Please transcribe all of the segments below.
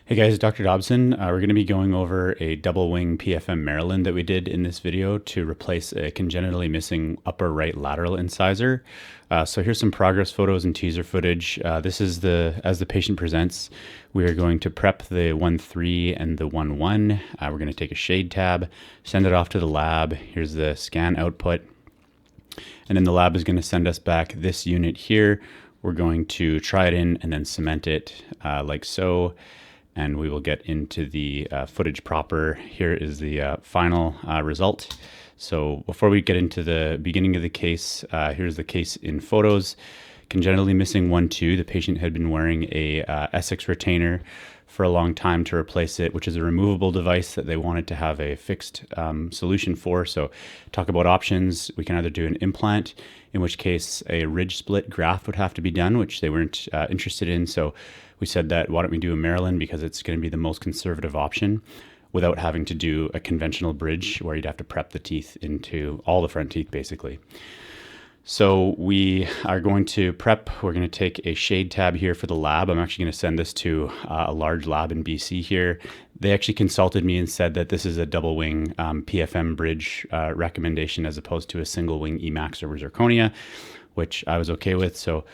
Hey guys, Dr. Dobson. We're going to be going over a double wing PFM Maryland that we did in this video to replace a congenitally missing upper right lateral incisor. So here's some progress photos and teaser footage. This is as the patient presents. We are going to prep the 1-3 and the 1-1. We're going to take a shade tab, send it off to the lab. Here's the scan output. And then the lab is going to send us back this unit here. We're going to try it in and then cement it like so. And we will get into the footage proper. Here is the final result. So before we get into the beginning of the case, here's the case in photos. Congenitally missing 1-2. The patient had been wearing a Essex retainer for a long time to replace it, which is a removable device that they wanted to have a fixed solution for. So talk about options. We can either do an implant, in which case a ridge split graft would have to be done, which they weren't interested in. So we said that why don't we do a Maryland, because it's going to be the most conservative option without having to do a conventional bridge where you'd have to prep the teeth into all the front teeth basically. So we are going to prep. We're going to take a shade tab here for the lab. I'm actually going to send this to a large lab in BC here. They actually consulted me and said that this is a double wing PFM bridge recommendation as opposed to a single wing Emax or zirconia, which I was okay with. So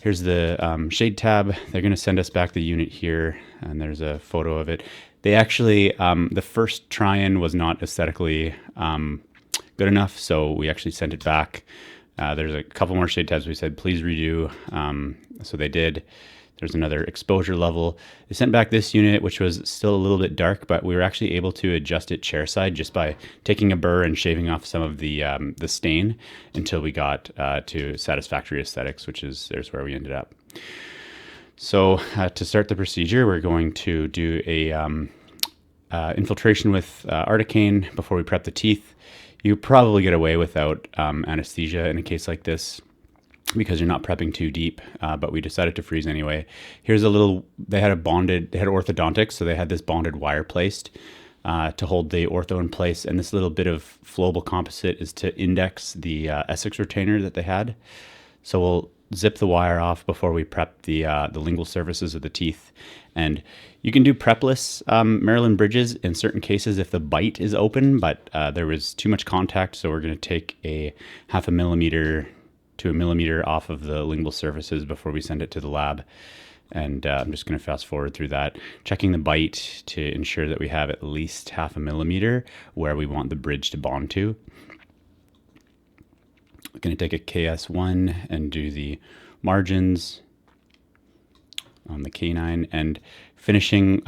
here's the shade tab. They're going to send us back the unit here, and there's a photo of it. They actually, the first try-in was not aesthetically good enough, so we actually sent it back. There's a couple more shade tabs we said, please redo. So they did. There's another exposure level. They sent back this unit, which was still a little bit dark, but we were actually able to adjust it chairside just by taking a burr and shaving off some of the stain until we got to satisfactory aesthetics, there's where we ended up. So to start the procedure, we're going to do a infiltration with articaine before we prep the teeth. You probably get away without anesthesia in a case like this because you're not prepping too deep, but we decided to freeze anyway. Here's they had orthodontics, so they had this bonded wire placed to hold the ortho in place, and this little bit of flowable composite is to index the Essex retainer that they had. So we'll zip the wire off before we prep the lingual surfaces of the teeth. And you can do prepless Maryland bridges in certain cases if the bite is open, but there was too much contact, so we're going to take a 0.5 millimeter to 1 millimeter off of the lingual surfaces before we send it to the lab. And I'm just going to fast forward through that, checking the bite to ensure that we have at least 0.5 millimeter where we want the bridge to bond to. I'm going to take a KS1 and do the margins on the canine, and finishing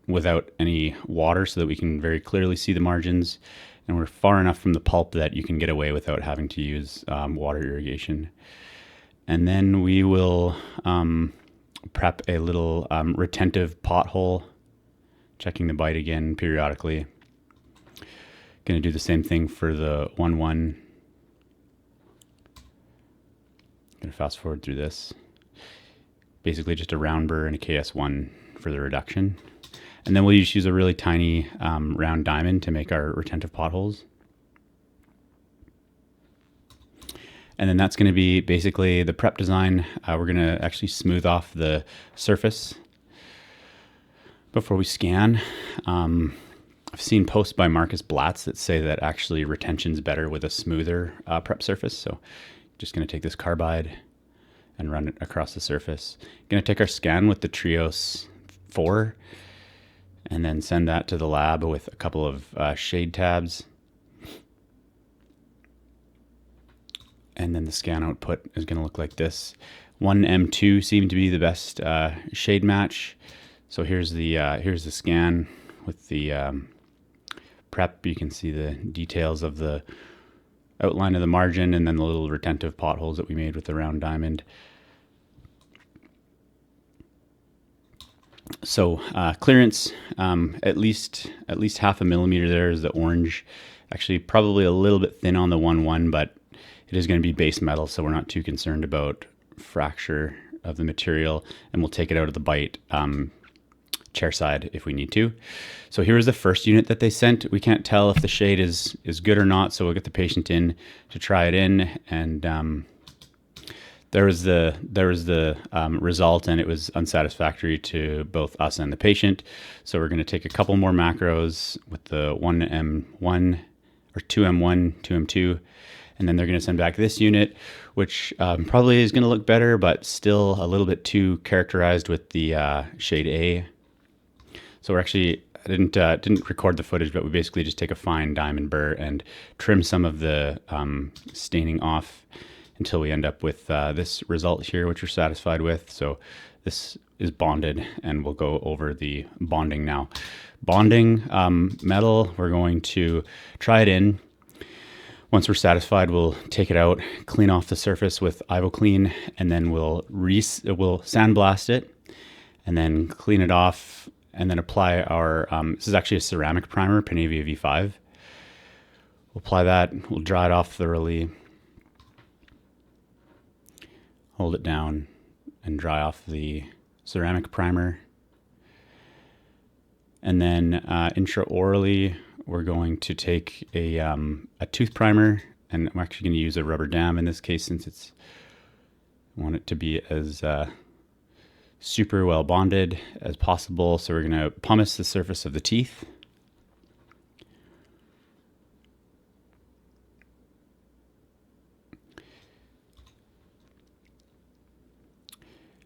without any water so that we can very clearly see the margins. And we're far enough from the pulp that you can get away without having to use water irrigation. And then we will prep a little retentive pothole, checking the bite again periodically. Going to do the same thing for the 1-1. Going to fast forward through this. Basically just a round burr and a KS1 for the reduction. And then we'll just use a really tiny round diamond to make our retentive potholes. And then that's going to be basically the prep design. We're going to actually smooth off the surface before we scan. I've seen posts by Marcus Blatz that say that actually retention's better with a smoother prep surface. So just going to take this carbide and run it across the surface. Going to take our scan with the Trios 4 and then send that to the lab with a couple of shade tabs. And then the scan output is going to look like this. 1M2 seemed to be the best shade match. So here's the scan with the prep. You can see the details of the outline of the margin and then the little retentive potholes that we made with the round diamond. So clearance, at least 0.5 millimeter there is the orange. Actually, probably a little bit thin on the 1-1, but it is going to be base metal, so we're not too concerned about fracture of the material, and we'll take it out of the bite chairside if we need to. So here is the first unit that they sent. We can't tell if the shade is good or not, so we'll get the patient in to try it in, and there was the result, and it was unsatisfactory to both us and the patient. So we're going to take a couple more macros with the 1M1 or 2M1, 2M2, and then they're going to send back this unit, which probably is going to look better, but still a little bit too characterized with the shade A. So we're actually, I didn't record the footage, but we basically just take a fine diamond burr and trim some of the staining off until we end up with this result here, which we're satisfied with. So this is bonded, and we'll go over the bonding now. Bonding metal, we're going to try it in. Once we're satisfied, we'll take it out, clean off the surface with IvoClean, and then we'll sandblast it, and then clean it off, and then apply our, this is actually a ceramic primer, Panavia V5. We'll apply that, we'll dry it off thoroughly, hold it down, and dry off the ceramic primer. And then intraorally, we're going to take a tooth primer, and I'm actually going to use a rubber dam in this case, since I want it to be as super well bonded as possible. So we're going to pumice the surface of the teeth.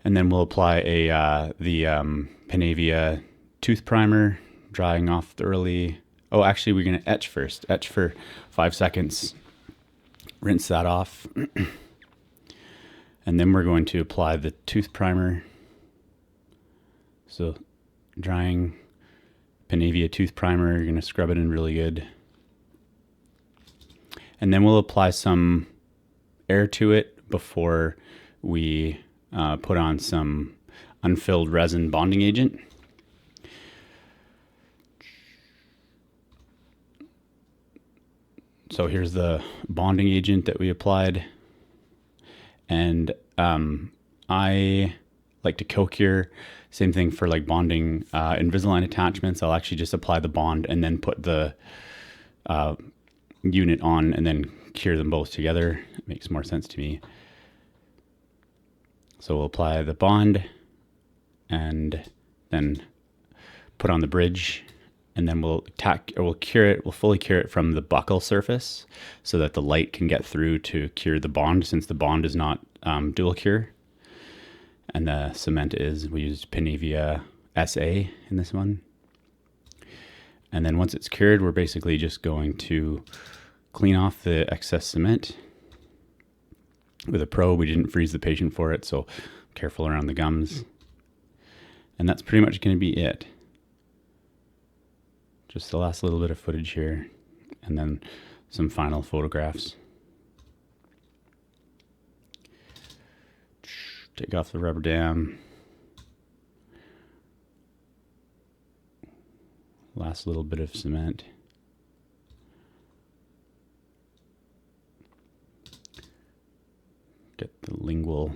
And then we'll apply the Panavia tooth primer, drying off thoroughly. Oh, actually, we're going to etch first. Etch for 5 seconds. Rinse that off. And then we're going to apply the tooth primer. So drying Panavia tooth primer, you're going to scrub it in really good. And then we'll apply some air to it before we put on some unfilled resin bonding agent. So here's the bonding agent that we applied. And I like to co-cure. Same thing for like bonding Invisalign attachments. I'll actually just apply the bond and then put the unit on and then cure them both together. It makes more sense to me. So we'll apply the bond and then put on the bridge, and then we'll cure it. We'll fully cure it from the buccal surface so that the light can get through to cure the bond, since the bond is not dual cure. And the cement we used Panavia SA in this one. And then once it's cured, we're basically just going to clean off the excess cement with a probe. We didn't freeze the patient for it, so careful around the gums. And that's pretty much going to be it. Just the last little bit of footage here, and then some final photographs. Take off the rubber dam. Last little bit of cement. Get the lingual.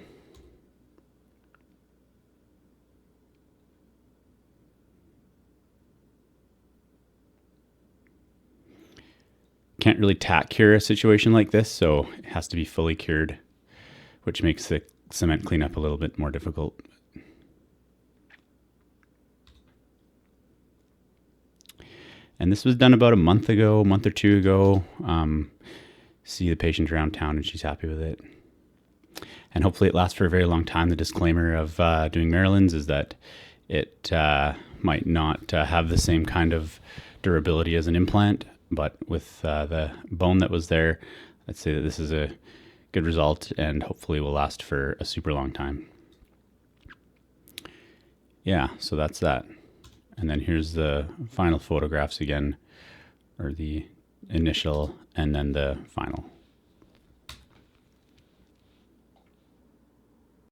Can't really tack cure a situation like this, so it has to be fully cured, which makes the cement cleanup a little bit more difficult. And this was done about a month or two ago. See the patient around town and she's happy with it. And hopefully it lasts for a very long time. The disclaimer of doing Maryland's is that it might not have the same kind of durability as an implant, but with the bone that was there, I'd say that this is a good result and hopefully will last for a super long time. Yeah, so that's that. And then here's the final photographs again, or the initial and then the final.